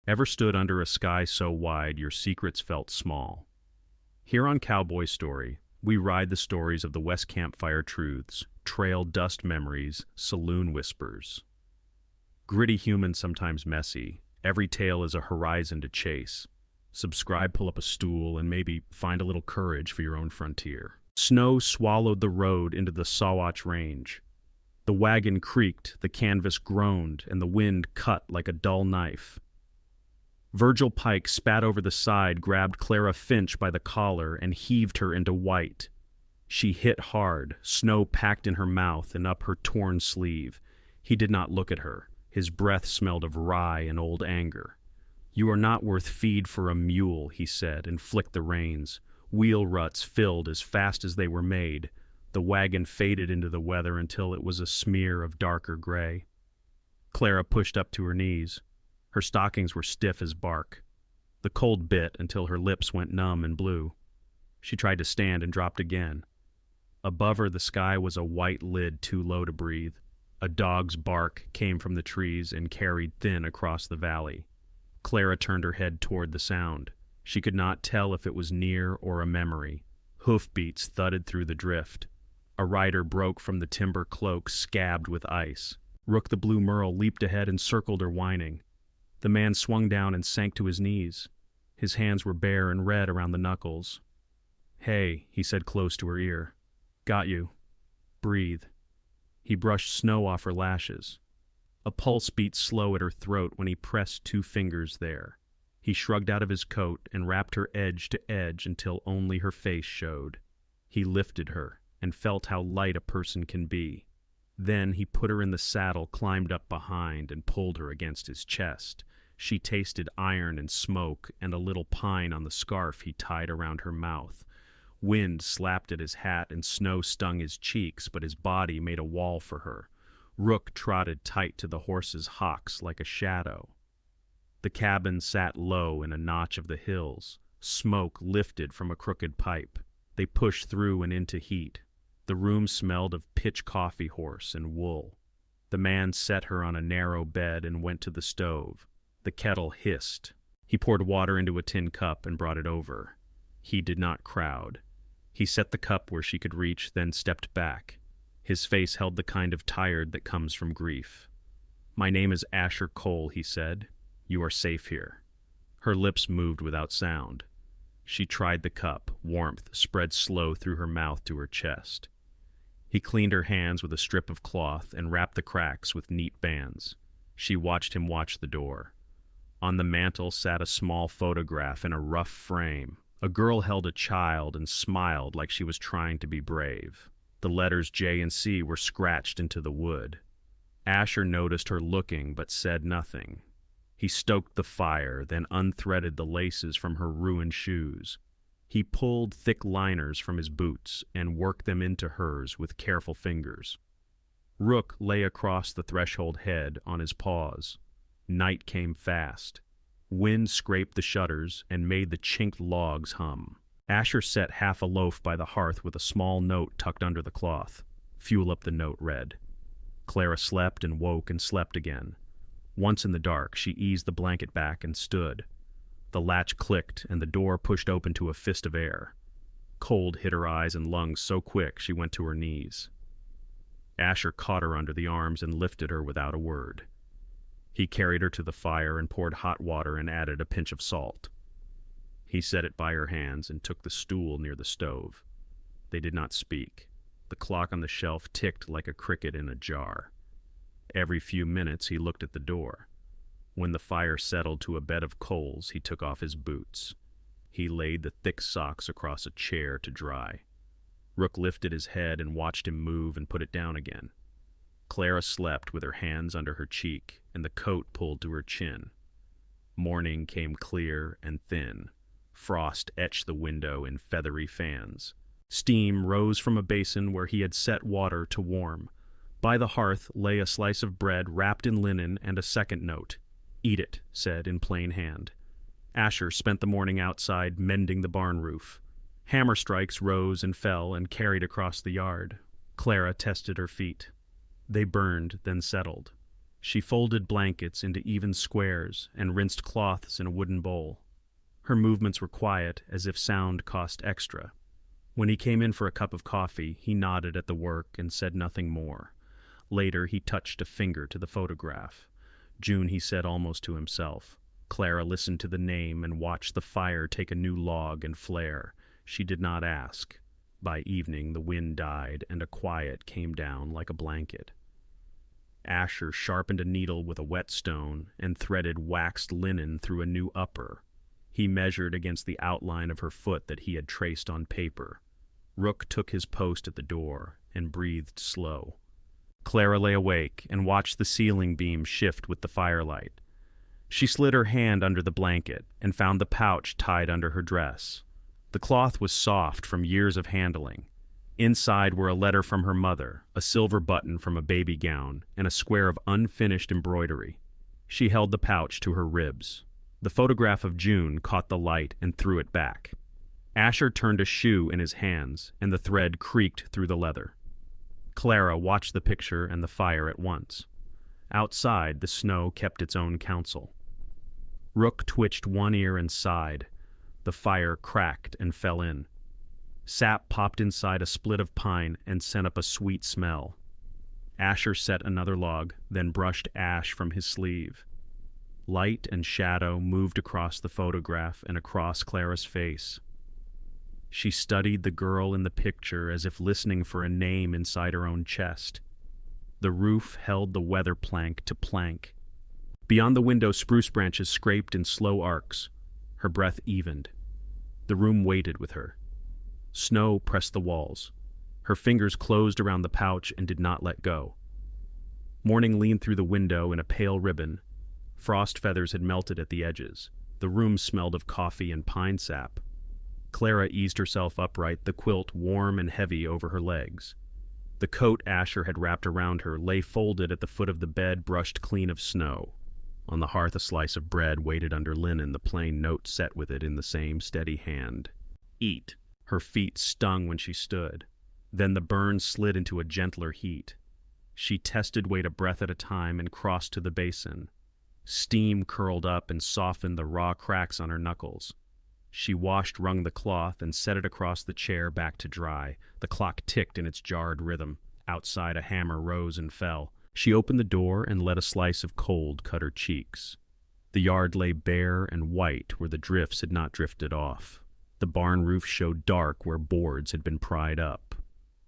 Ever stood under a sky so wide your secrets felt small? Here on Cowboy Story, we ride the stories of the West Campfire truths, trail dust memories, saloon whispers. Gritty human, sometimes messy, every tale is a horizon to chase. Subscribe, pull up a stool, and maybe find a little courage for your own frontier. Snow swallowed the road into the Sawatch Range. The wagon creaked, the canvas groaned, and the wind cut like a dull knife. Virgil Pike spat over the side, grabbed Clara Finch by the collar, and heaved her into white. She hit hard, snow packed in her mouth and up her torn sleeve. He did not look at her. His breath smelled of rye and old anger. "You are not worth feed for a mule," he said, and flicked the reins. Wheel ruts filled as fast as they were made. The wagon faded into the weather until it was a smear of darker gray. Clara pushed up to her knees. Her stockings were stiff as bark. The cold bit until her lips went numb and blue. She tried to stand and dropped again. Above her, the sky was a white lid too low to breathe. A dog's bark came from the trees and carried thin across the valley. Clara turned her head toward the sound. She could not tell if it was near or a memory. Hoofbeats thudded through the drift. A rider broke from the timber cloak scabbed with ice. Rook the Blue Merle leaped ahead and circled her, whining. The man swung down and sank to his knees. His hands were bare and red around the knuckles. "Hey," he said close to her ear. "Got you. Breathe." He brushed snow off her lashes. A pulse beat slow at her throat when he pressed 2 fingers there. He shrugged out of his coat and wrapped her edge to edge until only her face showed. He lifted her and felt how light a person can be. Then he put her in the saddle, climbed up behind, and pulled her against his chest. She tasted iron and smoke and a little pine on the scarf he tied around her mouth. Wind slapped at his hat and snow stung his cheeks, but his body made a wall for her. Rook trotted tight to the horse's hocks like a shadow. The cabin sat low in a notch of the hills. Smoke lifted from a crooked pipe. They pushed through and into heat. The room smelled of pitch coffee horse and wool. The man set her on a narrow bed and went to the stove. The kettle hissed. He poured water into a tin cup and brought it over. He did not crowd. He set the cup where she could reach, then stepped back. His face held the kind of tired that comes from grief. "My name is Asher Cole," he said. "You are safe here." Her lips moved without sound. She tried the cup. Warmth spread slow through her mouth to her chest. He cleaned her hands with a strip of cloth and wrapped the cracks with neat bands. She watched him watch the door. On the mantel sat a small photograph in a rough frame. A girl held a child and smiled like she was trying to be brave. The letters J and C were scratched into the wood. Asher noticed her looking but said nothing. He stoked the fire, then unthreaded the laces from her ruined shoes. He pulled thick liners from his boots and worked them into hers with careful fingers. Rook lay across the threshold head on his paws. Night came fast. Wind scraped the shutters and made the chinked logs hum. Asher set half a loaf by the hearth with a small note tucked under the cloth. "Fuel up," the note read. Clara slept and woke and slept again. Once in the dark, she eased the blanket back and stood. The latch clicked and the door pushed open to a fist of air. Cold hit her eyes and lungs so quick she went to her knees. Asher caught her under the arms and lifted her without a word. He carried her to the fire and poured hot water and added a pinch of salt. He set it by her hands and took the stool near the stove. They did not speak. The clock on the shelf ticked like a cricket in a jar. Every few minutes he looked at the door. When the fire settled to a bed of coals, he took off his boots. He laid the thick socks across a chair to dry. Rook lifted his head and watched him move and put it down again. Clara slept with her hands under her cheek and the coat pulled to her chin. Morning came clear and thin. Frost etched the window in feathery fans. Steam rose from a basin where he had set water to warm. By the hearth lay a slice of bread wrapped in linen and a second note. "Eat it," said in plain hand. Asher spent the morning outside mending the barn roof. Hammer strikes rose and fell and carried across the yard. Clara tested her feet. They burned, then settled. She folded blankets into even squares and rinsed cloths in a wooden bowl. Her movements were quiet, as if sound cost extra. When he came in for a cup of coffee, he nodded at the work and said nothing more. Later, he touched a finger to the photograph. June, he said almost to himself. Clara listened to the name and watched the fire take a new log and flare. She did not ask. By evening, the wind died, and a quiet came down like a blanket. Asher sharpened a needle with a whetstone and threaded waxed linen through a new upper. He measured against the outline of her foot that he had traced on paper. Rook took his post at the door and breathed slow. Clara lay awake and watched the ceiling beam shift with the firelight. She slid her hand under the blanket and found the pouch tied under her dress. The cloth was soft from years of handling. Inside were a letter from her mother, a silver button from a baby gown, and a square of unfinished embroidery. She held the pouch to her ribs. The photograph of June caught the light and threw it back. Asher turned a shoe in his hands, and the thread creaked through the leather. Clara watched the picture and the fire at once. Outside, the snow kept its own counsel. Rook twitched one ear and sighed. The fire cracked and fell in. Sap popped inside a split of pine and sent up a sweet smell. Asher set another log, then brushed ash from his sleeve. Light and shadow moved across the photograph and across Clara's face. She studied the girl in the picture as if listening for a name inside her own chest. The roof held the weather plank to plank. Beyond the window, spruce branches scraped in slow arcs. Her breath evened. The room waited with her. Snow pressed the walls. Her fingers closed around the pouch and did not let go. Morning leaned through the window in a pale ribbon. Frost feathers had melted at the edges. The room smelled of coffee and pine sap. Clara eased herself upright, the quilt warm and heavy over her legs. The coat Asher had wrapped around her lay folded at the foot of the bed, brushed clean of snow. On the hearth a slice of bread waited under linen, the plain note set with it in the same steady hand. Eat. Her feet stung when she stood. Then the burn slid into a gentler heat. She tested weight a breath at a time and crossed to the basin. Steam curled up and softened the raw cracks on her knuckles. She wrung the cloth, and set it across the chair back to dry. The clock ticked in its jarred rhythm. Outside a hammer rose and fell. She opened the door and let a slice of cold cut her cheeks. The yard lay bare and white where the drifts had not drifted off. The barn roof showed dark where boards had been pried up.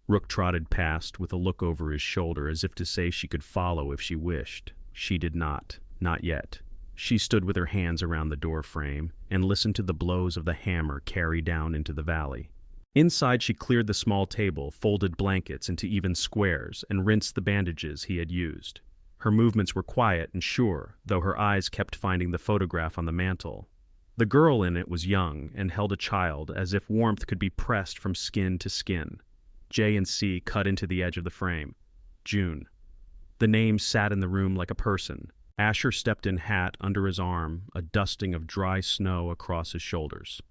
Rook trotted past with a look over his shoulder as if to say she could follow if she wished. She did not yet. She stood with her hands around the door frame and listened to the blows of the hammer carry down into the valley. Inside she cleared the small table, folded blankets into even squares, and rinsed the bandages he had used. Her movements were quiet and sure, though her eyes kept finding the photograph on the mantel. The girl in it was young and held a child, as if warmth could be pressed from skin to skin. J and C cut into the edge of the frame. June. The name sat in the room like a person. Asher stepped in hat under his arm, a dusting of dry snow across his shoulders.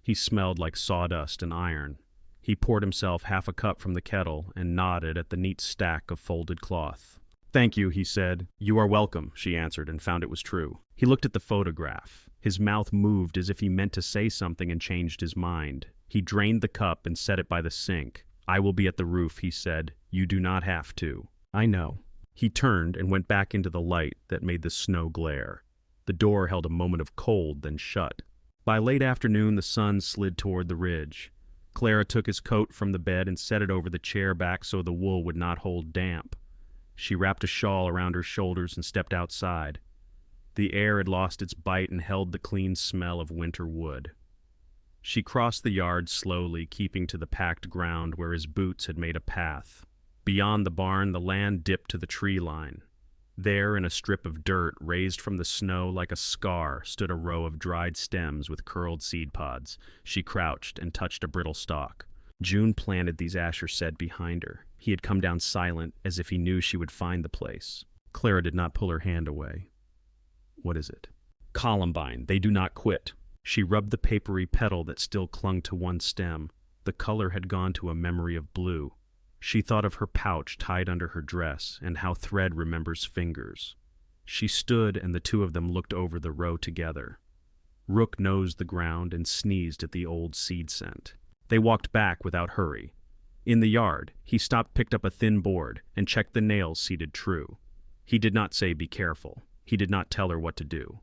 He smelled like sawdust and iron. He poured himself half a cup from the kettle and nodded at the neat stack of folded cloth. "Thank you," he said. "You are welcome," she answered, and found it was true. He looked at the photograph. His mouth moved as if he meant to say something and changed his mind. He drained the cup and set it by the sink. "I will be at the roof," he said. "You do not have to." "I know." He turned and went back into the light that made the snow glare. The door held a moment of cold, then shut. By late afternoon, the sun slid toward the ridge. Clara took his coat from the bed and set it over the chair back so the wool would not hold damp. She wrapped a shawl around her shoulders and stepped outside. The air had lost its bite and held the clean smell of winter wood. She crossed the yard slowly, keeping to the packed ground where his boots had made a path. Beyond the barn, the land dipped to the tree line. There, in a strip of dirt raised from the snow like a scar, stood a row of dried stems with curled seed pods. She crouched and touched a brittle stalk. June planted these, Asher said behind her. He had come down silent, as if he knew she would find the place. Clara did not pull her hand away. "What is it?" "Columbine. They do not quit." She rubbed the papery petal that still clung to one stem. The color had gone to a memory of blue. She thought of her pouch tied under her dress and how thread remembers fingers. She stood and the two of them looked over the row together. Rook nosed the ground and sneezed at the old seed scent. They walked back without hurry. In the yard, he stopped, picked up a thin board, and checked the nails seated true. He did not say be careful. He did not tell her what to do.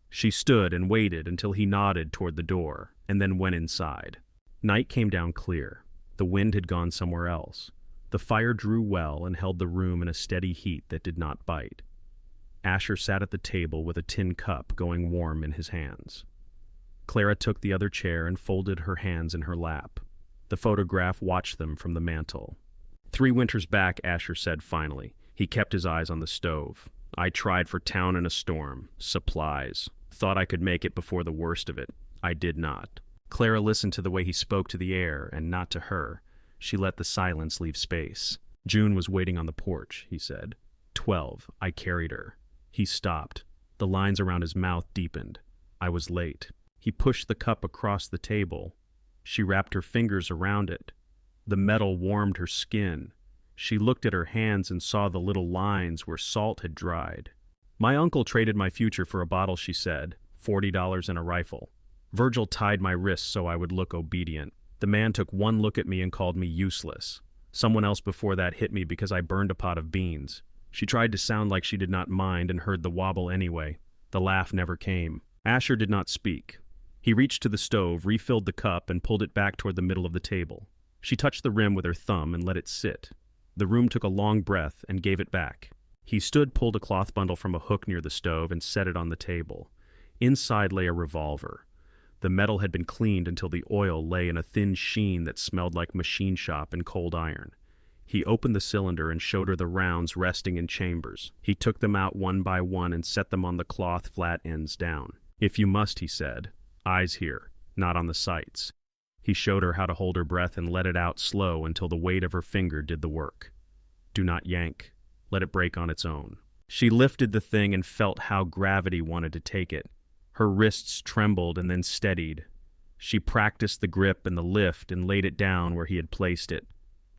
She stood and waited until he nodded toward the door, and then went inside. Night came down clear. The wind had gone somewhere else. The fire drew well and held the room in a steady heat that did not bite. Asher sat at the table with a tin cup going warm in his hands. Clara took the other chair and folded her hands in her lap. The photograph watched them from the mantel. 3 winters back, Asher said finally. He kept his eyes on the stove. I tried for town in a storm. Supplies. Thought I could make it before the worst of it. I did not. Clara listened to the way he spoke to the air and not to her. She let the silence leave space. June was waiting on the porch, he said. 12. I carried her. He stopped. The lines around his mouth deepened. I was late. He pushed the cup across the table. She wrapped her fingers around it. The metal warmed her skin. She looked at her hands and saw the little lines where salt had dried. My uncle traded my future for a bottle, she said. $40 and a rifle. Virgil tied my wrists so I would look obedient. The man took one look at me and called me useless. Someone else before that hit me because I burned a pot of beans. She tried to sound like she did not mind and heard the wobble anyway. The laugh never came. Asher did not speak. He reached to the stove, refilled the cup, and pulled it back toward the middle of the table. She touched the rim with her thumb and let it sit. The room took a long breath and gave it back. He stood, pulled a cloth bundle from a hook near the stove, and set it on the table. Inside lay a revolver. The metal had been cleaned until the oil lay in a thin sheen that smelled like machine shop and cold iron. He opened the cylinder and showed her the rounds resting in chambers. He took them out one by one and set them on the cloth, flat ends down. If you must, he said. Eyes here, not on the sights. He showed her how to hold her breath and let it out slow until the weight of her finger did the work. Do not yank. Let it break on its own. She lifted the thing and felt how gravity wanted to take it. Her wrists trembled and then steadied. She practiced the grip and the lift and laid it down where he had placed it.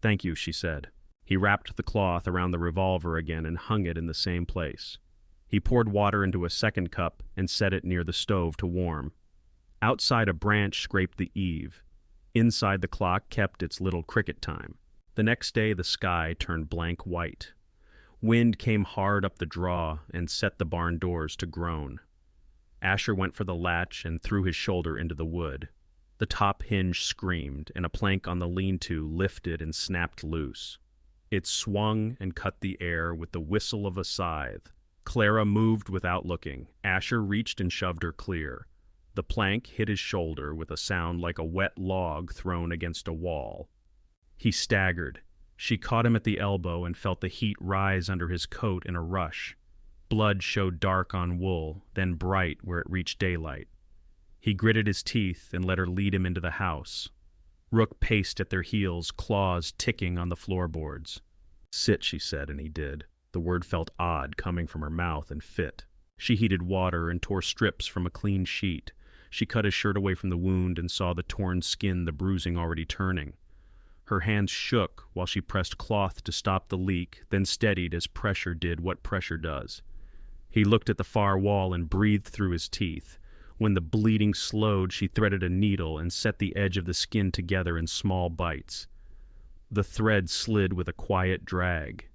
Thank you, she said. He wrapped the cloth around the revolver again and hung it in the same place. He poured water into a second cup and set it near the stove to warm. Outside, a branch scraped the eave. Inside, the clock kept its little cricket time. The next day, the sky turned blank white. Wind came hard up the draw and set the barn doors to groan. Asher went for the latch and threw his shoulder into the wood. The top hinge screamed, and a plank on the lean-to lifted and snapped loose. It swung and cut the air with the whistle of a scythe. Clara moved without looking. Asher reached and shoved her clear. The plank hit his shoulder with a sound like a wet log thrown against a wall. He staggered. She caught him at the elbow and felt the heat rise under his coat in a rush. Blood showed dark on wool, then bright where it reached daylight. He gritted his teeth and let her lead him into the house. Rook paced at their heels, claws ticking on the floorboards. Sit, she said, and he did. The word felt odd coming from her mouth and fit. She heated water and tore strips from a clean sheet. She cut his shirt away from the wound and saw the torn skin, the bruising already turning. Her hands shook while she pressed cloth to stop the leak, then steadied as pressure did what pressure does. He looked at the far wall and breathed through his teeth. When the bleeding slowed, she threaded a needle and set the edge of the skin together in small bites. The thread slid with a quiet drag.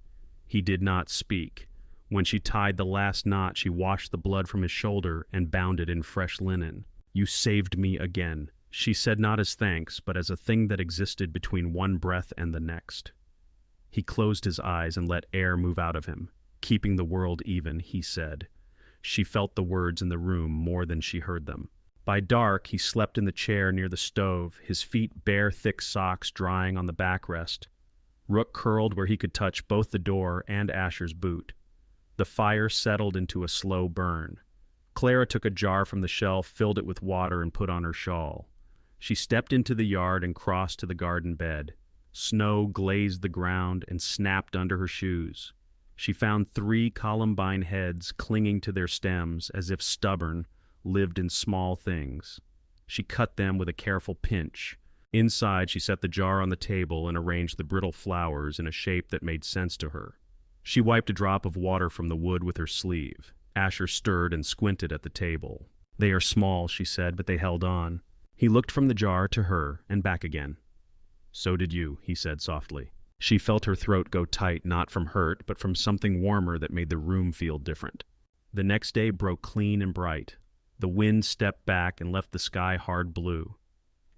He did not speak. When she tied the last knot, she washed the blood from his shoulder and bound it in fresh linen. You saved me again, she said, not as thanks, but as a thing that existed between one breath and the next. He closed his eyes and let air move out of him. Keeping the world even, he said. She felt the words in the room more than she heard them. By dark, he slept in the chair near the stove, his feet bare thick socks drying on the backrest. Rook curled where he could touch both the door and Asher's boot. The fire settled into a slow burn. Clara took a jar from the shelf, filled it with water, and put on her shawl. She stepped into the yard and crossed to the garden bed. Snow glazed the ground and snapped under her shoes. She found 3 columbine heads clinging to their stems as if stubborn, lived in small things. She cut them with a careful pinch. Inside, she set the jar on the table and arranged the brittle flowers in a shape that made sense to her. She wiped a drop of water from the wood with her sleeve. Asher stirred and squinted at the table. "They are small," she said, but they held on. He looked from the jar to her and back again. "So did you," he said softly. She felt her throat go tight, not from hurt, but from something warmer that made the room feel different. The next day broke clean and bright. The wind stepped back and left the sky hard blue.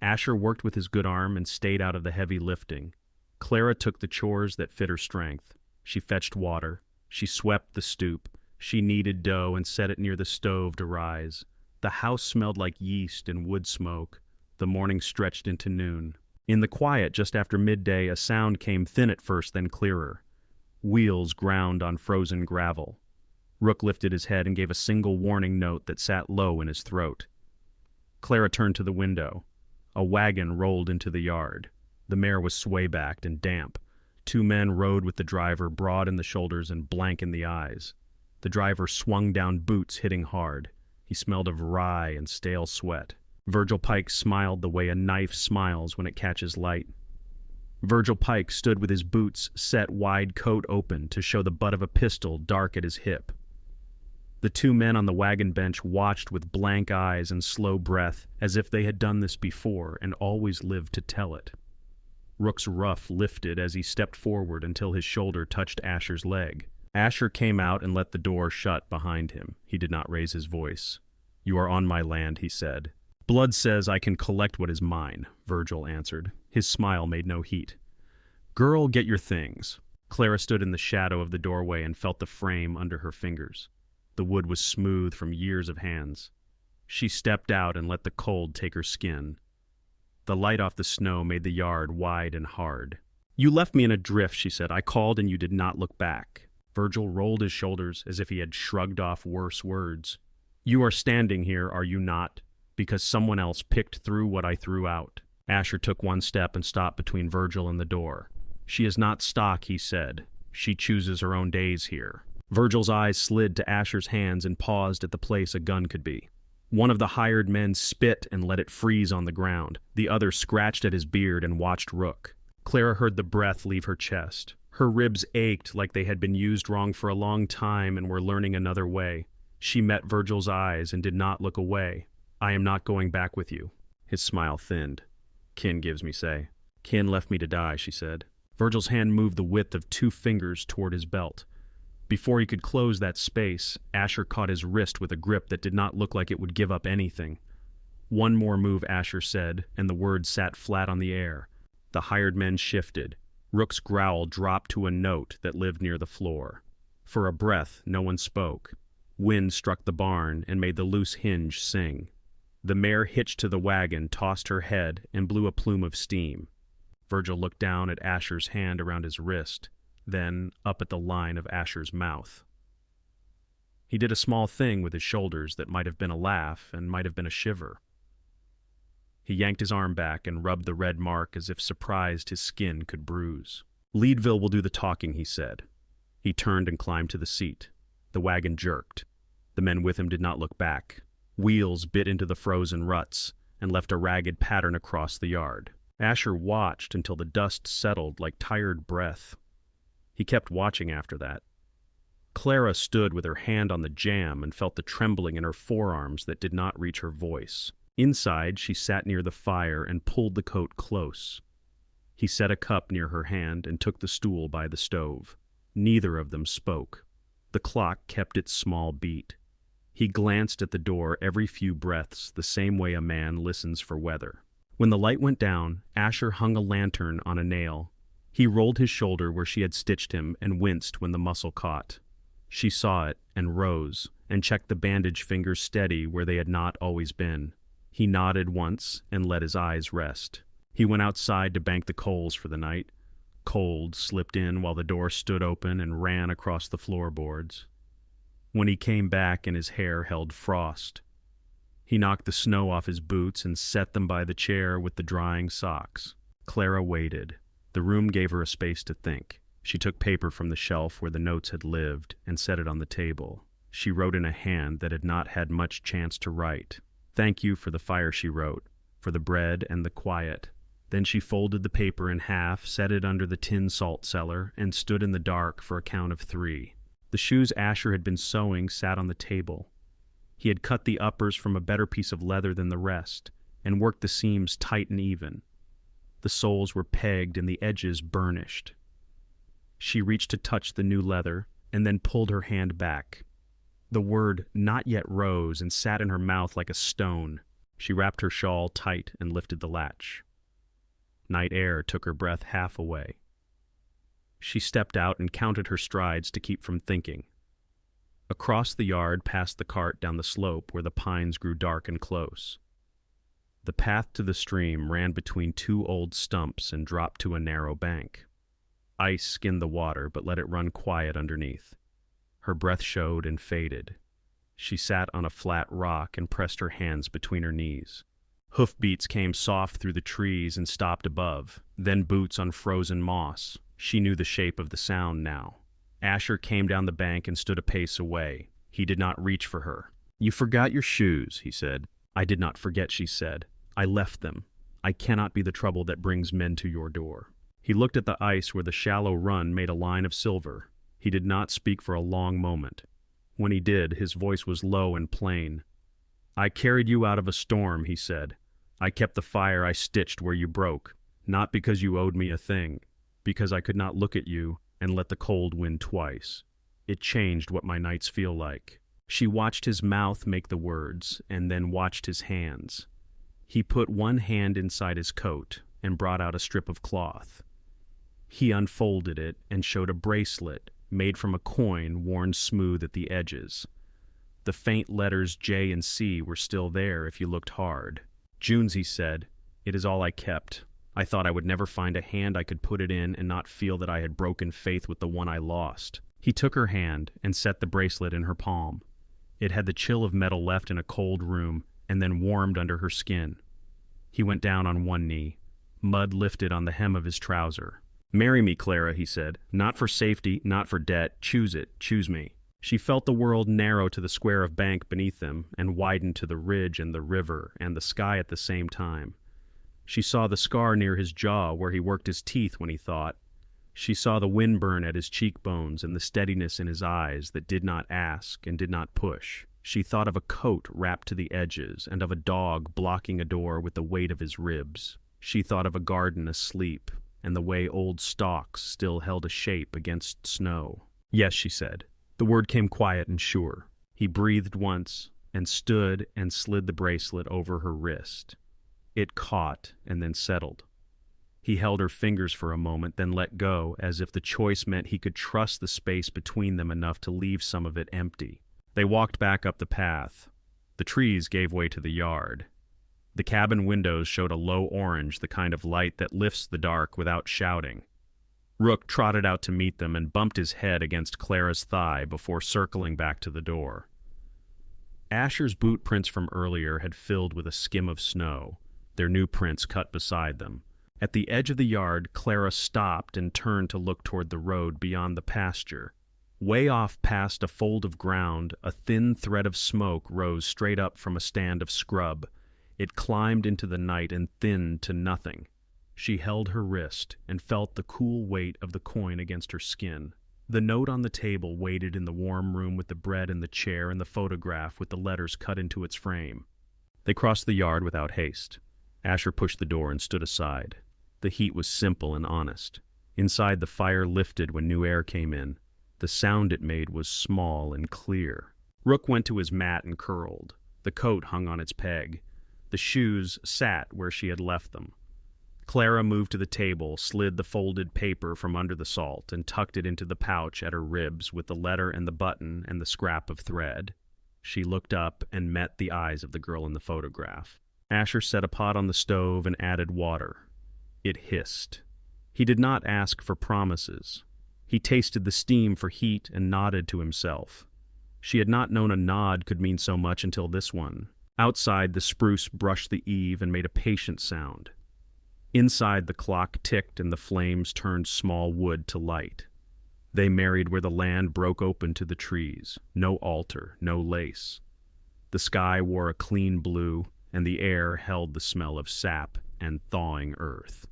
Asher worked with his good arm and stayed out of the heavy lifting. Clara took the chores that fit her strength. She fetched water. She swept the stoop. She kneaded dough and set it near the stove to rise. The house smelled like yeast and wood smoke. The morning stretched into noon. In the quiet just after midday, a sound came thin at first, then clearer. Wheels ground on frozen gravel. Rook lifted his head and gave a single warning note that sat low in his throat. Clara turned to the window. A wagon rolled into the yard. The mare was sway-backed and damp. 2 men rode with the driver, broad in the shoulders and blank in the eyes. The driver swung down boots, hitting hard. He smelled of rye and stale sweat. Virgil Pike smiled the way a knife smiles when it catches light. Virgil Pike stood with his boots set, wide coat open to show the butt of a pistol dark at his hip. The 2 men on the wagon bench watched with blank eyes and slow breath, as if they had done this before and always lived to tell it. Rook's ruff lifted as he stepped forward until his shoulder touched Asher's leg. Asher came out and let the door shut behind him. He did not raise his voice. "You are on my land," he said. "Blood says I can collect what is mine," Virgil answered. His smile made no heat. "Girl, get your things." Clara stood in the shadow of the doorway and felt the frame under her fingers. The wood was smooth from years of hands. She stepped out and let the cold take her skin. The light off the snow made the yard wide and hard. "You left me in a drift," she said. "I called and you did not look back." Virgil rolled his shoulders as if he had shrugged off worse words. "You are standing here, are you not? Because someone else picked through what I threw out." Asher took 1 step and stopped between Virgil and the door. "She is not stock," he said. "She chooses her own days here." Virgil's eyes slid to Asher's hands and paused at the place a gun could be. One of the hired men spit and let it freeze on the ground. The other scratched at his beard and watched Rook. Clara heard the breath leave her chest. Her ribs ached like they had been used wrong for a long time and were learning another way. She met Virgil's eyes and did not look away. "I am not going back with you." His smile thinned. "Kin gives me say." "Kin left me to die," she said. Virgil's hand moved the width of 2 fingers toward his belt. Before he could close that space, Asher caught his wrist with a grip that did not look like it would give up anything. "One more move," Asher said, and the words sat flat on the air. The hired men shifted. Rook's growl dropped to a note that lived near the floor. For a breath, no one spoke. Wind struck the barn and made the loose hinge sing. The mare hitched to the wagon, tossed her head, and blew a plume of steam. Virgil looked down at Asher's hand around his wrist, then up at the line of Asher's mouth. He did a small thing with his shoulders that might have been a laugh and might have been a shiver. He yanked his arm back and rubbed the red mark as if surprised his skin could bruise. "Leadville will do the talking," he said. He turned and climbed to the seat. The wagon jerked. The men with him did not look back. Wheels bit into the frozen ruts and left a ragged pattern across the yard. Asher watched until the dust settled like tired breath. He kept watching after that. Clara stood with her hand on the jamb and felt the trembling in her forearms that did not reach her voice. Inside, she sat near the fire and pulled the coat close. He set a cup near her hand and took the stool by the stove. Neither of them spoke. The clock kept its small beat. He glanced at the door every few breaths, the same way a man listens for weather. When the light went down, Asher hung a lantern on a nail. He rolled his shoulder where she had stitched him and winced when the muscle caught. She saw it and rose and checked the bandage fingers steady where they had not always been. He nodded once and let his eyes rest. He went outside to bank the coals for the night. Cold slipped in while the door stood open and ran across the floorboards. When he came back and his hair held frost, he knocked the snow off his boots and set them by the chair with the drying socks. Clara waited. The room gave her a space to think. She took paper from the shelf where the notes had lived and set it on the table. She wrote in a hand that had not had much chance to write. "Thank you for the fire," she wrote, "for the bread and the quiet. Then she folded the paper in half, set it under the tin salt cellar, and stood in the dark for a count of 3. The shoes Asher had been sewing sat on the table. He had cut the uppers from a better piece of leather than the rest, and worked the seams tight and even. The soles were pegged and the edges burnished. She reached to touch the new leather, and then pulled her hand back. The word "not yet" rose and sat in her mouth like a stone. She wrapped her shawl tight and lifted the latch. Night air took her breath half away. She stepped out and counted her strides to keep from thinking. Across the yard, past the cart, down the slope where the pines grew dark and close. The path to the stream ran between 2 old stumps and dropped to a narrow bank. Ice skinned the water, but let it run quiet underneath. Her breath showed and faded. She sat on a flat rock and pressed her hands between her knees. Hoofbeats came soft through the trees and stopped above, then boots on frozen moss. She knew the shape of the sound now. Asher came down the bank and stood a pace away. He did not reach for her. "You forgot your shoes," he said. "I did not forget," she said. "I left them. I cannot be the trouble that brings men to your door." He looked at the ice where the shallow run made a line of silver. He did not speak for a long moment. When he did, his voice was low and plain. "I carried you out of a storm," he said. "I kept the fire I stitched where you broke, not because you owed me a thing, because I could not look at you and let the cold win twice. It changed what my nights feel like." She watched his mouth make the words, and then watched his hands. He put one hand inside his coat and brought out a strip of cloth. He unfolded it and showed a bracelet made from a coin worn smooth at the edges. The faint letters J and C were still there if you looked hard. "June's," he said. "It is all I kept. I thought I would never find a hand I could put it in and not feel that I had broken faith with the one I lost." He took her hand and set the bracelet in her palm. It had the chill of metal left in a cold room and then warmed under her skin. He went down on one knee. Mud lifted on the hem of his trouser. "Marry me, Clara," he said. "Not for safety, not for debt. Choose it. Choose me." She felt the world narrow to the square of bank beneath them and widen to the ridge and the river and the sky at the same time. She saw the scar near his jaw where he worked his teeth when he thought. She saw the wind burn at his cheekbones and the steadiness in his eyes that did not ask and did not push. She thought of a coat wrapped to the edges and of a dog blocking a door with the weight of his ribs. She thought of a garden asleep and the way old stalks still held a shape against snow. "Yes," she said. The word came quiet and sure. He breathed once and stood and slid the bracelet over her wrist. It caught and then settled. He held her fingers for a moment, then let go, as if the choice meant he could trust the space between them enough to leave some of it empty. They walked back up the path. The trees gave way to the yard. The cabin windows showed a low orange, the kind of light that lifts the dark without shouting. Rook trotted out to meet them and bumped his head against Clara's thigh before circling back to the door. Asher's boot prints from earlier had filled with a skim of snow, their new prints cut beside them. At the edge of the yard, Clara stopped and turned to look toward the road beyond the pasture. Way off past a fold of ground, a thin thread of smoke rose straight up from a stand of scrub. It climbed into the night and thinned to nothing. She held her wrist and felt the cool weight of the coin against her skin. The note on the table waited in the warm room with the bread and the chair and the photograph with the letters cut into its frame. They crossed the yard without haste. Asher pushed the door and stood aside. The heat was simple and honest. Inside, the fire lifted when new air came in. The sound it made was small and clear. Rook went to his mat and curled. The coat hung on its peg. The shoes sat where she had left them. Clara moved to the table, slid the folded paper from under the salt, and tucked it into the pouch at her ribs with the letter and the button and the scrap of thread. She looked up and met the eyes of the girl in the photograph. Asher set a pot on the stove and added water. It hissed. He did not ask for promises. He tasted the steam for heat and nodded to himself. She had not known a nod could mean so much until this one. Outside, the spruce brushed the eave and made a patient sound. Inside, the clock ticked and the flames turned small wood to light. They married where the land broke open to the trees. No altar, no lace. The sky wore a clean blue, and the air held the smell of sap and thawing earth.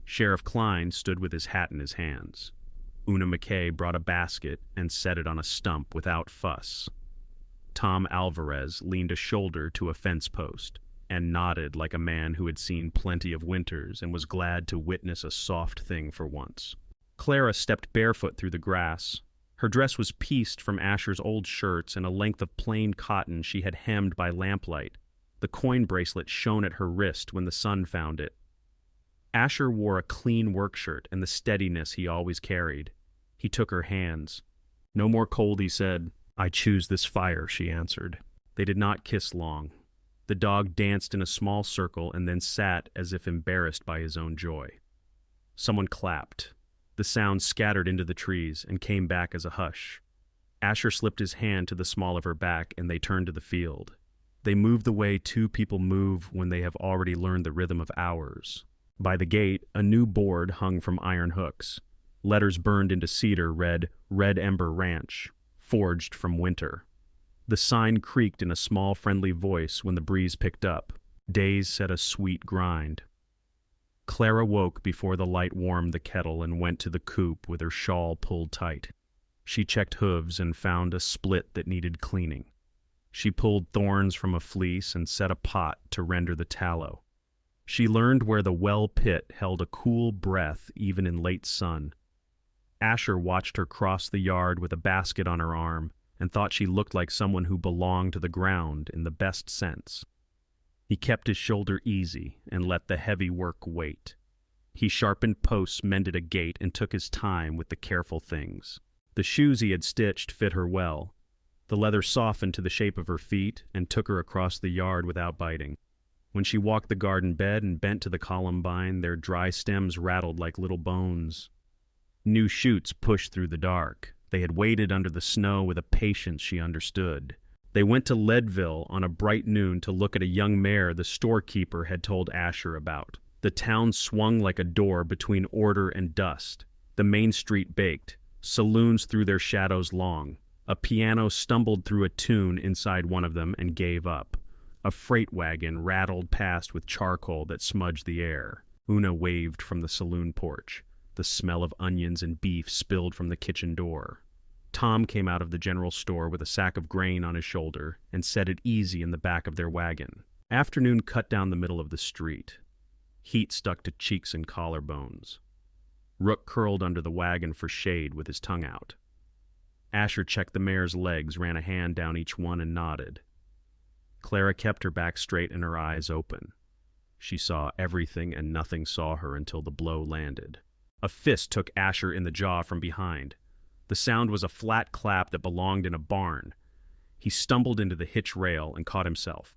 Sheriff Klein stood with his hat in his hands. Una McKay brought a basket and set it on a stump without fuss. Tom Alvarez leaned a shoulder to a fence post and nodded like a man who had seen plenty of winters and was glad to witness a soft thing for once. Clara stepped barefoot through the grass. Her dress was pieced from Asher's old shirts and a length of plain cotton she had hemmed by lamplight. The coin bracelet shone at her wrist when the sun found it. Asher wore a clean work shirt and the steadiness he always carried. He took her hands. "No more cold," he said. "I choose this fire," she answered. They did not kiss long. The dog danced in a small circle and then sat as if embarrassed by his own joy. Someone clapped. The sound scattered into the trees and came back as a hush. Asher slipped his hand to the small of her back and they turned to the field. They moved the way two people move when they have already learned the rhythm of hours. By the gate, a new board hung from iron hooks. Letters burned into cedar read, "Red Ember Ranch," forged from winter. The sign creaked in a small friendly voice when the breeze picked up. Days set a sweet grind. Clara woke before the light warmed the kettle and went to the coop with her shawl pulled tight. She checked hooves and found a split that needed cleaning. She pulled thorns from a fleece and set a pot to render the tallow. She learned where the well pit held a cool breath even in late sun. Asher watched her cross the yard with a basket on her arm and thought she looked like someone who belonged to the ground in the best sense. He kept his shoulder easy and let the heavy work wait. He sharpened posts, mended a gate, and took his time with the careful things. The shoes he had stitched fit her well. The leather softened to the shape of her feet and took her across the yard without biting. When she walked the garden bed and bent to the columbine, their dry stems rattled like little bones. New shoots pushed through the dark. They had waited under the snow with a patience she understood. They went to Leadville on a bright noon to look at a young mare the storekeeper had told Asher about. The town swung like a door between order and dust. The main street baked. Saloons threw their shadows long. A piano stumbled through a tune inside one of them and gave up. A freight wagon rattled past with charcoal that smudged the air. Una waved from the saloon porch. The smell of onions and beef spilled from the kitchen door. Tom came out of the general store with a sack of grain on his shoulder and set it easy in the back of their wagon. Afternoon cut down the middle of the street. Heat stuck to cheeks and collarbones. Rook curled under the wagon for shade with his tongue out. Asher checked the mare's legs, ran a hand down each one, and nodded. Clara kept her back straight and her eyes open. She saw everything and nothing saw her until the blow landed. A fist took Asher in the jaw from behind. The sound was a flat clap that belonged in a barn. He stumbled into the hitch rail and caught himself.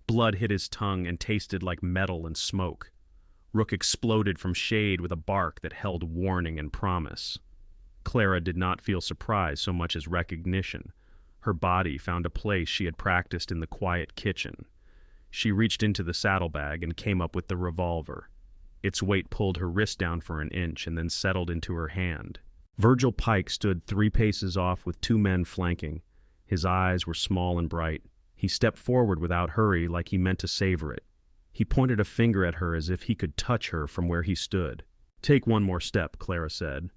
Blood hit his tongue and tasted like metal and smoke. Rook exploded from shade with a bark that held warning and promise. Clara did not feel surprise so much as recognition. Her body found a place she had practiced in the quiet kitchen. She reached into the saddlebag and came up with the revolver. Its weight pulled her wrist down for an inch and then settled into her hand. Virgil Pike stood 3 paces off with 2 men flanking. His eyes were small and bright. He stepped forward without hurry, like he meant to savor it. He pointed a finger at her as if he could touch her from where he stood. "Take one more step," Clara said.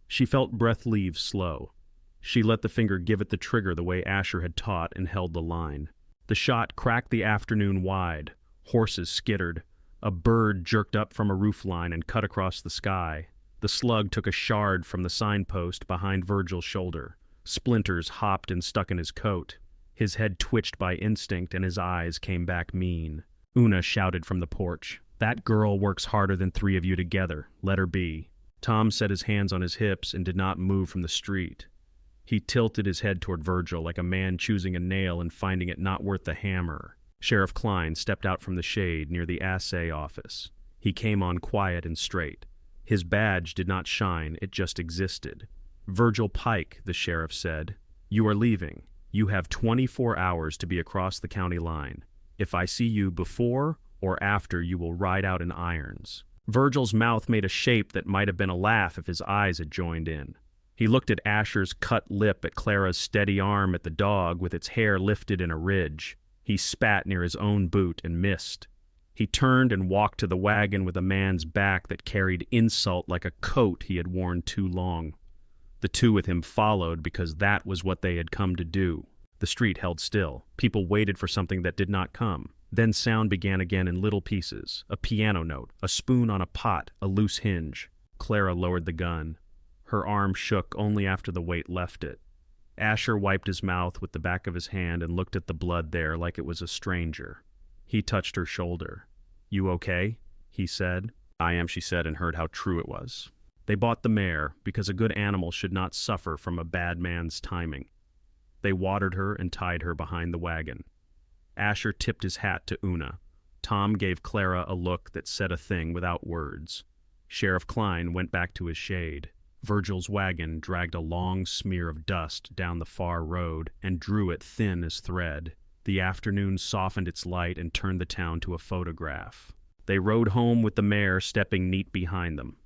She felt breath leave slow. She let the finger give it the trigger the way Asher had taught and held the line. The shot cracked the afternoon wide. Horses skittered. A bird jerked up from a roofline and cut across the sky. The slug took a shard from the signpost behind Virgil's shoulder. Splinters hopped and stuck in his coat. His head twitched by instinct and his eyes came back mean. Una shouted from the porch, "That girl works harder than 3 of you together. Let her be." Tom set his hands on his hips and did not move from the street. He tilted his head toward Virgil like a man choosing a nail and finding it not worth the hammer. Sheriff Klein stepped out from the shade near the assay office. He came on quiet and straight. His badge did not shine, it just existed. "Virgil Pike," the sheriff said. "You are leaving. You have 24 hours to be across the county line. If I see you before or after, you will ride out in irons." Virgil's mouth made a shape that might have been a laugh if his eyes had joined in. He looked at Asher's cut lip, at Clara's steady arm, at the dog with its hair lifted in a ridge. He spat near his own boot and missed. He turned and walked to the wagon with a man's back that carried insult like a coat he had worn too long. The two with him followed because that was what they had come to do. The street held still. People waited for something that did not come. Then sound began again in little pieces. A piano note, a spoon on a pot, a loose hinge. Clara lowered the gun. Her arm shook only after the weight left it. Asher wiped his mouth with the back of his hand and looked at the blood there like it was a stranger. He touched her shoulder. "You okay?" he said. "I am," she said, and heard how true it was. They bought the mare because a good animal should not suffer from a bad man's timing. They watered her and tied her behind the wagon. Asher tipped his hat to Una. Tom gave Clara a look that said a thing without words. Sheriff Klein went back to his shade. Virgil's wagon dragged a long smear of dust down the far road and drew it thin as thread. The afternoon softened its light and turned the town to a photograph. They rode home with the mare stepping neat behind them.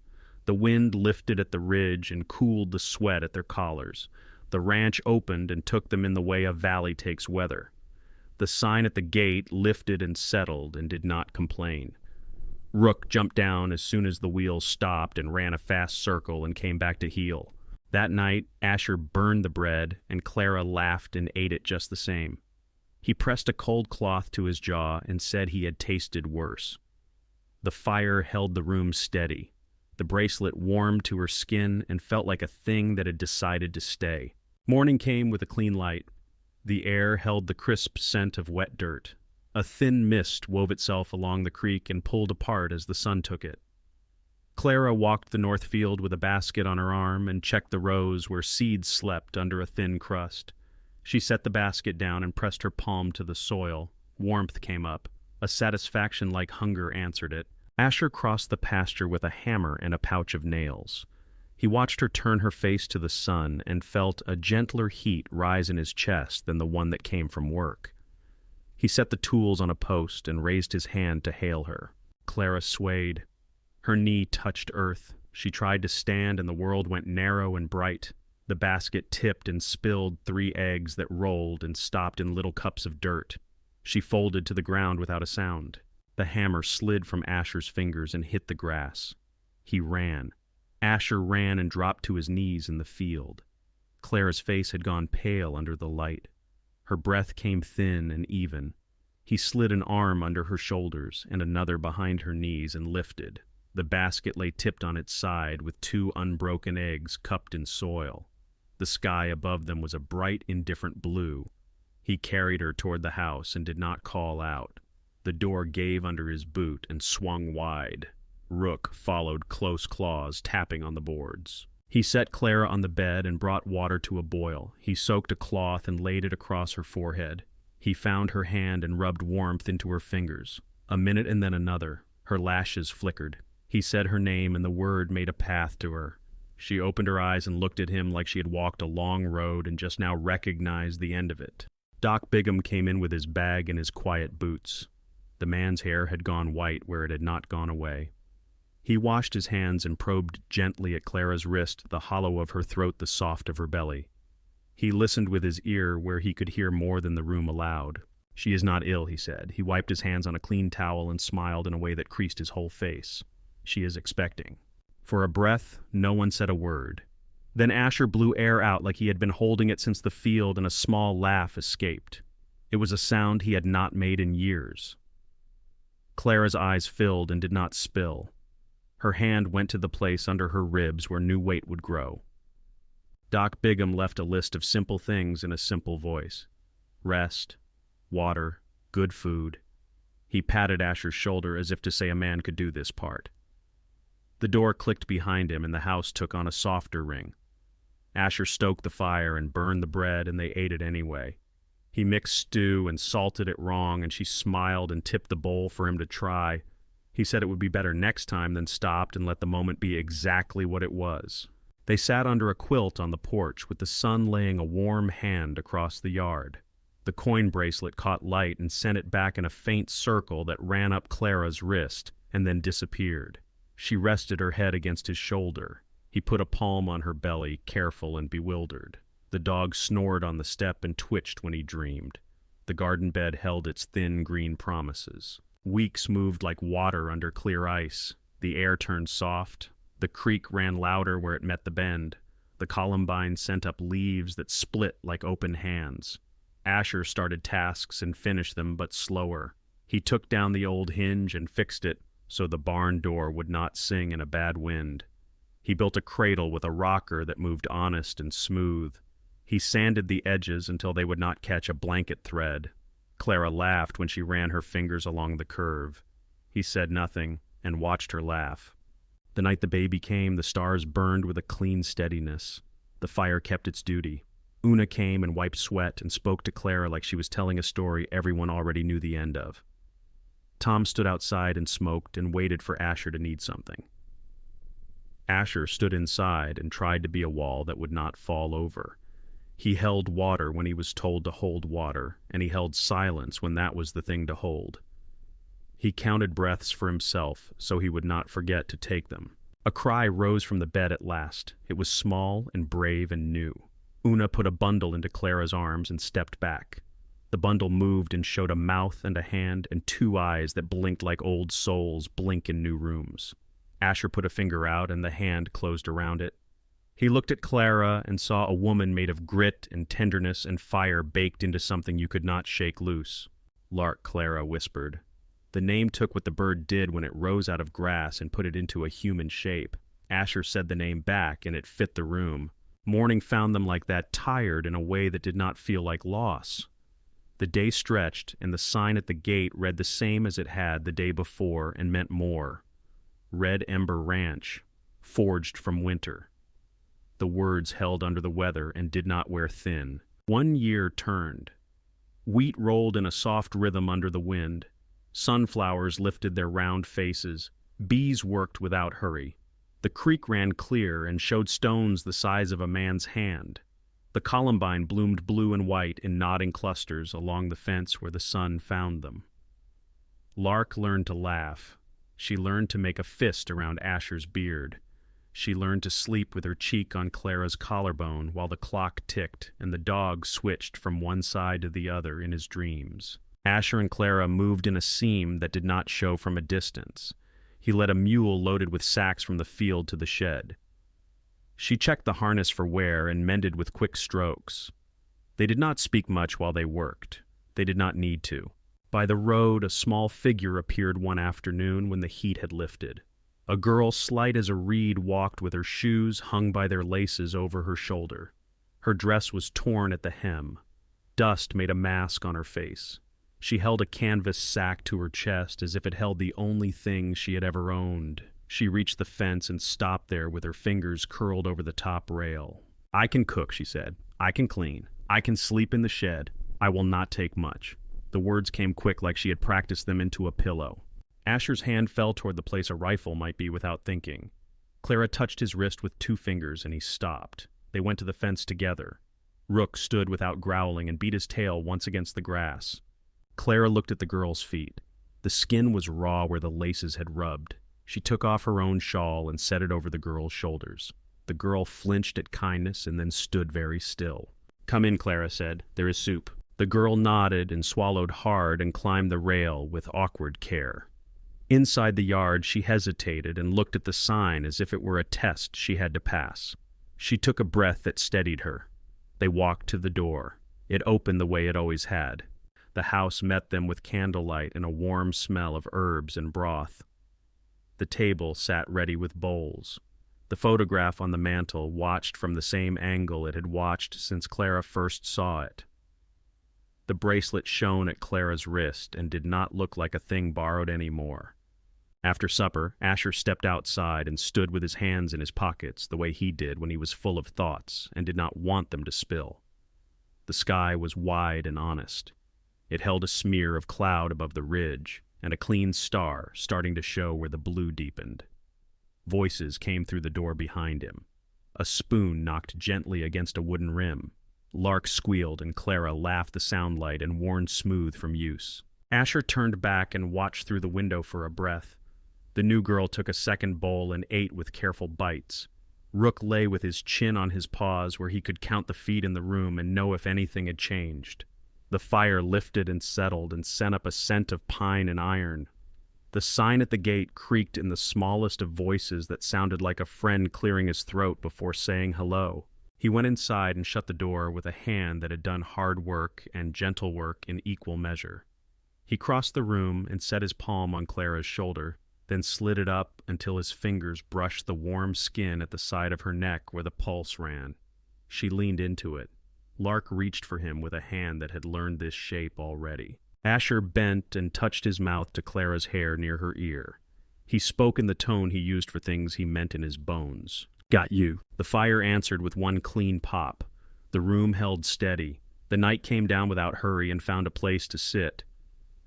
The wind lifted at the ridge and cooled the sweat at their collars. The ranch opened and took them in the way a valley takes weather. The sign at the gate lifted and settled and did not complain. Rook jumped down as soon as the wheels stopped and ran a fast circle and came back to heel. That night, Asher burned the bread, and Clara laughed and ate it just the same. He pressed a cold cloth to his jaw and said he had tasted worse. The fire held the room steady. The bracelet warmed to her skin and felt like a thing that had decided to stay. Morning came with a clean light. The air held the crisp scent of wet dirt. A thin mist wove itself along the creek and pulled apart as the sun took it. Clara walked the north field with a basket on her arm and checked the rows where seeds slept under a thin crust. She set the basket down and pressed her palm to the soil. Warmth came up. A satisfaction like hunger answered it. Asher crossed the pasture with a hammer and a pouch of nails. He watched her turn her face to the sun and felt a gentler heat rise in his chest than the one that came from work. He set the tools on a post and raised his hand to hail her. Clara swayed. Her knee touched earth. She tried to stand and the world went narrow and bright. The basket tipped and spilled 3 eggs that rolled and stopped in little cups of dirt. She folded to the ground without a sound. The hammer slid from Asher's fingers and hit the grass. He ran. Asher ran and dropped to his knees in the field. Clara's face had gone pale under the light. Her breath came thin and even. He slid an arm under her shoulders and another behind her knees and lifted. The basket lay tipped on its side with 2 unbroken eggs cupped in soil. The sky above them was a bright, indifferent blue. He carried her toward the house and did not call out. The door gave under his boot and swung wide. Rook followed close claws, tapping on the boards. He set Clara on the bed and brought water to a boil. He soaked a cloth and laid it across her forehead. He found her hand and rubbed warmth into her fingers. A minute and then another. Her lashes flickered. He said her name and the word made a path to her. She opened her eyes and looked at him like she had walked a long road and just now recognized the end of it. Doc Bigham came in with his bag and his quiet boots. The man's hair had gone white where it had not gone away. He washed his hands and probed gently at Clara's wrist, the hollow of her throat, the soft of her belly. He listened with his ear where he could hear more than the room allowed. "She is not ill," he said. He wiped his hands on a clean towel and smiled in a way that creased his whole face. "She is expecting." For a breath, no one said a word. Then Asher blew air out like he had been holding it since the field, and a small laugh escaped. It was a sound he had not made in years. Clara's eyes filled and did not spill. Her hand went to the place under her ribs where new weight would grow. Doc Bigham left a list of simple things in a simple voice. Rest, water, good food. He patted Asher's shoulder as if to say a man could do this part. The door clicked behind him and the house took on a softer ring. Asher stoked the fire and burned the bread, and they ate it anyway. He mixed stew and salted it wrong, and she smiled and tipped the bowl for him to try. He said it would be better next time, then stopped and let the moment be exactly what it was. They sat under a quilt on the porch with the sun laying a warm hand across the yard. The coin bracelet caught light and sent it back in a faint circle that ran up Clara's wrist and then disappeared. She rested her head against his shoulder. He put a palm on her belly, careful and bewildered. The dog snored on the step and twitched when he dreamed. The garden bed held its thin green promises. Weeks moved like water under clear ice. The air turned soft. The creek ran louder where it met the bend. The columbine sent up leaves that split like open hands. Asher started tasks and finished them, but slower. He took down the old hinge and fixed it so the barn door would not sing in a bad wind. He built a cradle with a rocker that moved honest and smooth. He sanded the edges until they would not catch a blanket thread. Clara laughed when she ran her fingers along the curve. He said nothing and watched her laugh. The night the baby came, the stars burned with a clean steadiness. The fire kept its duty. Una came and wiped sweat and spoke to Clara like she was telling a story everyone already knew the end of. Tom stood outside and smoked and waited for Asher to need something. Asher stood inside and tried to be a wall that would not fall over. He held water when he was told to hold water, and he held silence when that was the thing to hold. He counted breaths for himself so he would not forget to take them. A cry rose from the bed at last. It was small and brave and new. Una put a bundle into Clara's arms and stepped back. The bundle moved and showed a mouth and a hand and two eyes that blinked like old souls blink in new rooms. Asher put a finger out and the hand closed around it. He looked at Clara and saw a woman made of grit and tenderness and fire baked into something you could not shake loose. Lark, Clara whispered. The name took what the bird did when it rose out of grass and put it into a human shape. Asher said the name back and it fit the room. Morning found them like that, tired in a way that did not feel like loss. The day stretched and the sign at the gate read the same as it had the day before and meant more. Red Ember Ranch, forged from winter. The words held under the weather and did not wear thin. 1 year turned. Wheat rolled in a soft rhythm under the wind. Sunflowers lifted their round faces. Bees worked without hurry. The creek ran clear and showed stones the size of a man's hand. The columbine bloomed blue and white in nodding clusters along the fence where the sun found them. Lark learned to laugh. She learned to make a fist around Asher's beard. She learned to sleep with her cheek on Clara's collarbone while the clock ticked and the dog switched from one side to the other in his dreams. Asher and Clara moved in a seam that did not show from a distance. He led a mule loaded with sacks from the field to the shed. She checked the harness for wear and mended with quick strokes. They did not speak much while they worked. They did not need to. By the road, a small figure appeared one afternoon when the heat had lifted. A girl slight as a reed walked with her shoes hung by their laces over her shoulder. Her dress was torn at the hem. Dust made a mask on her face. She held a canvas sack to her chest as if it held the only thing she had ever owned. She reached the fence and stopped there with her fingers curled over the top rail. "I can cook," she said. "I can clean. I can sleep in the shed. I will not take much." The words came quick like she had practiced them into a pillow. Asher's hand fell toward the place a rifle might be without thinking. Clara touched his wrist with 2 fingers and he stopped. They went to the fence together. Rook stood without growling and beat his tail once against the grass. Clara looked at the girl's feet. The skin was raw where the laces had rubbed. She took off her own shawl and set it over the girl's shoulders. The girl flinched at kindness and then stood very still. "Come in," Clara said. "There is soup." The girl nodded and swallowed hard and climbed the rail with awkward care. Inside the yard, she hesitated and looked at the sign as if it were a test she had to pass. She took a breath that steadied her. They walked to the door. It opened the way it always had. The house met them with candlelight and a warm smell of herbs and broth. The table sat ready with bowls. The photograph on the mantel watched from the same angle it had watched since Clara first saw it. The bracelet shone at Clara's wrist and did not look like a thing borrowed anymore. After supper, Asher stepped outside and stood with his hands in his pockets the way he did when he was full of thoughts and did not want them to spill. The sky was wide and honest. It held a smear of cloud above the ridge and a clean star starting to show where the blue deepened. Voices came through the door behind him. A spoon knocked gently against a wooden rim. Lark squealed and Clara laughed the sound light and worn smooth from use. Asher turned back and watched through the window for a breath. The new girl took a second bowl and ate with careful bites. Rook lay with his chin on his paws where he could count the feet in the room and know if anything had changed. The fire lifted and settled and sent up a scent of pine and iron. The sign at the gate creaked in the smallest of voices that sounded like a friend clearing his throat before saying hello. He went inside and shut the door with a hand that had done hard work and gentle work in equal measure. He crossed the room and set his palm on Clara's shoulder, then slid it up until his fingers brushed the warm skin at the side of her neck where the pulse ran. She leaned into it. Lark reached for him with a hand that had learned this shape already. Asher bent and touched his mouth to Clara's hair near her ear. He spoke in the tone he used for things he meant in his bones. "Got you." The fire answered with one clean pop. The room held steady. The night came down without hurry and found a place to sit.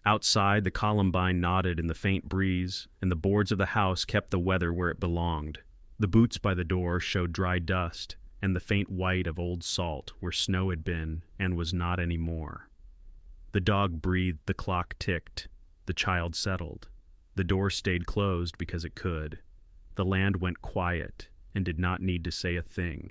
Outside, the columbine nodded in the faint breeze, and the boards of the house kept the weather where it belonged. The boots by the door showed dry dust, and the faint white of old salt where snow had been and was not any more. The dog breathed, the clock ticked, the child settled. The door stayed closed because it could. The land went quiet and did not need to say a thing.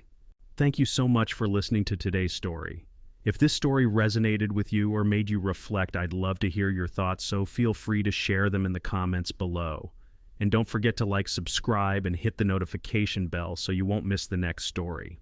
Thank you so much for listening to today's story. If this story resonated with you or made you reflect, I'd love to hear your thoughts, so feel free to share them in the comments below. And don't forget to subscribe, and hit the notification bell so you won't miss the next story.